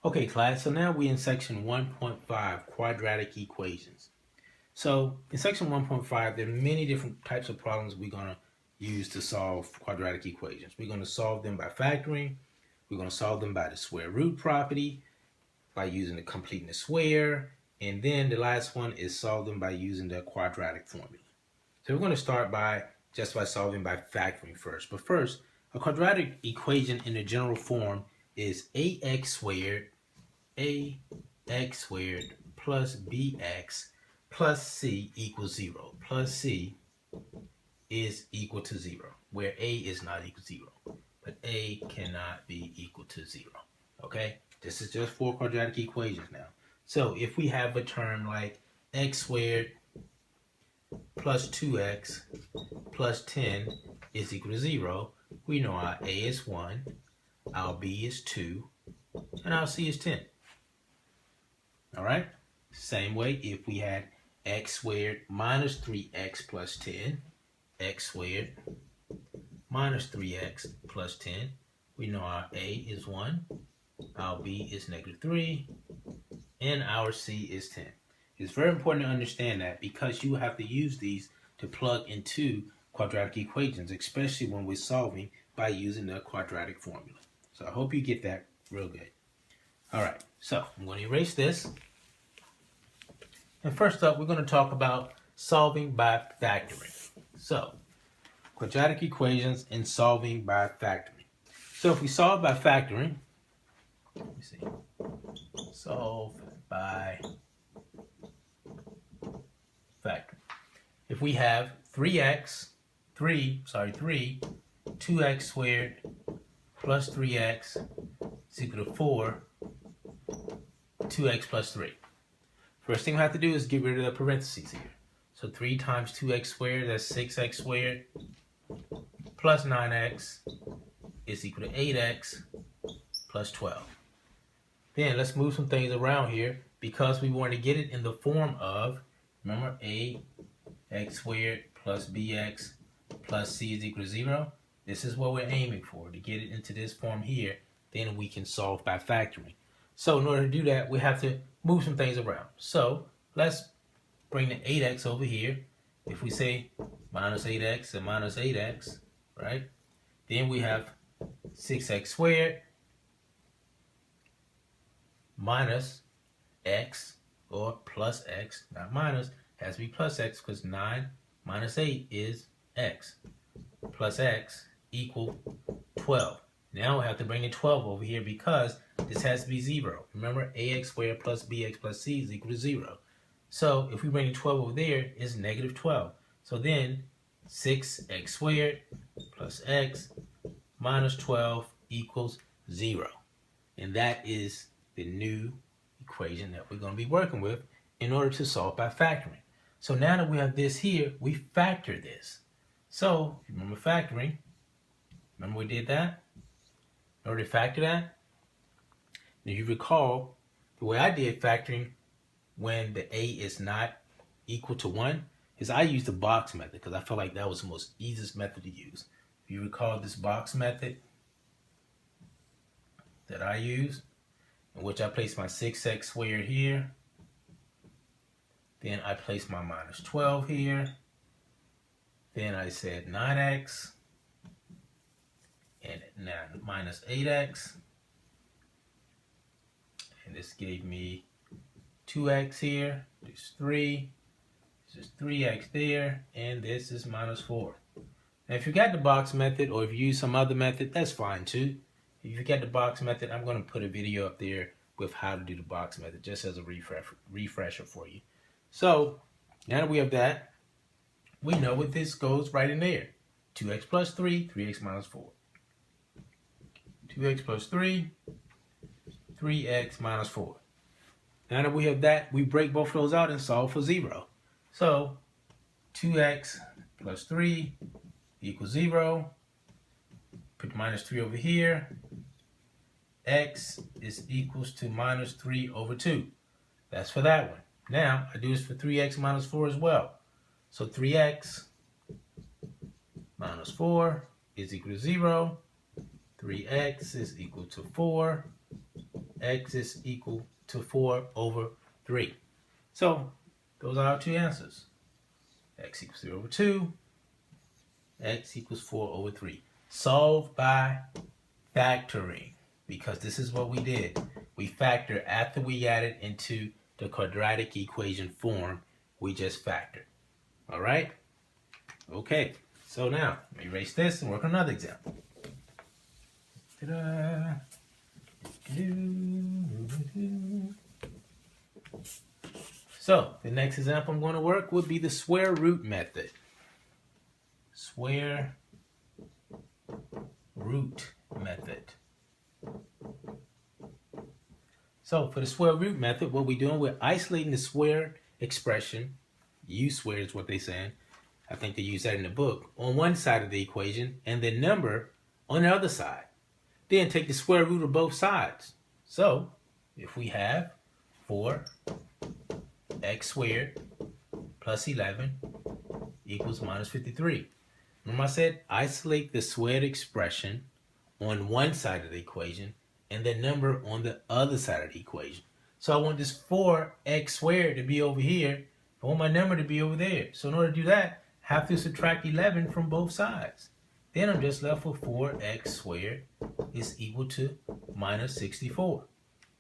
Okay, class, so now we're in section 1.5, quadratic equations. So in section 1.5, there are many different types of problems we're going to use to solve quadratic equations. We're going to solve them by factoring. We're going to solve them by the square root property, by using the completeness square, and then the last one is solve them by using the quadratic formula. So we're going to start by solving by factoring first. But first, a quadratic equation in the general form is ax squared plus bx plus c equals 0. Plus c is equal to 0, where a is not equal to 0. But a cannot be equal to 0. Okay? This is just for quadratic equations now. So if we have a term like x squared plus 2x plus 10 is equal to 0, we know our a is 1, our b is 2, and our c is 10. All right? Same way if we had x squared minus 3x plus 10, x squared minus 3x plus 10, we know our a is 1, our b is negative 3, and our c is 10. It's very important to understand that because you have to use these to plug into quadratic equations, especially when we're solving by using the quadratic formula. So I hope you get that real good. All right, so I'm going to erase this. And first up, we're going to talk about solving by factoring. So, quadratic equations and solving by factoring. So if we solve by factoring, let me see, solve by factoring. If we have 3, 2x squared plus 3x is equal to 4, 2x plus 3. First thing we have to do is get rid of the parentheses here. So 3 times 2x squared, that's 6x squared, plus 9x is equal to 8x plus 12. Then let's move some things around here because we want to get it in the form of, remember, ax squared plus bx plus c is equal to 0. This is what we're aiming for, to get it into this form here. Then we can solve by factoring. So in order to do that, we have to move some things around. So let's bring the 8x over here. If we say minus 8x and minus 8x, right? Then we have 6x squared minus x, or plus x, not minus, has to be plus x because 9 minus 8 is x, plus x equal 12. Now we have to bring the 12 over here because this has to be 0. Remember, ax squared plus bx plus c is equal to 0. So if we bring the 12 over there, it's negative 12. So then 6x squared plus x minus 12 equals 0. And that is the new equation that we're going to be working with in order to solve by factoring. So now that we have this here, we factor this. So if you remember factoring, remember we did that? In order to factor that, now you recall the way I did factoring when the a is not equal to 1 is I used the box method because I felt like that was the most easiest method to use. If you recall this box method that I used, in which I placed my 6x squared here, then I placed my minus 12 here, then I said 9x, and now minus 8x, and this gave me 2x here, there's 3, this is 3x there, and this is minus 4. Now if you got the box method, or if you use some other method, that's fine too. If you got the box method, I'm going to put a video up there with how to do the box method, just as a refresher for you. So now that we have that, we know what this goes right in there. 2x plus 3, 3x minus 4. 2x plus 3, 3x minus 4. Now that we have that, we break both of those out and solve for 0. So 2x plus 3 equals 0. Put minus 3 over here. X is equals to minus 3 over 2. That's for that one. Now, I do this for 3x minus 4 as well. So 3x minus 4 is equal to 0. 3x is equal to 4. x is equal to 4 over 3. So those are our two answers. X equals 3 over 2, x equals 4 over 3. Solve by factoring, because this is what we did. We factor after we got it into the quadratic equation form, we just factored. All right? Okay, so now let me erase this and work on another example. Ta-da. So the next example I'm going to work would be the square root method. Square root method. So for the square root method, what we're doing, we're isolating the square expression. U squared is what they're saying. I think they use that in the book. On one side of the equation, and the number on the other side. Then take the square root of both sides. So if we have 4x squared plus 11 equals minus 53. Remember I said isolate the squared expression on one side of the equation and the number on the other side of the equation. So I want this 4x squared to be over here. I want my number to be over there. So in order to do that, I have to subtract 11 from both sides. Then I'm just left with 4x squared is equal to minus 64.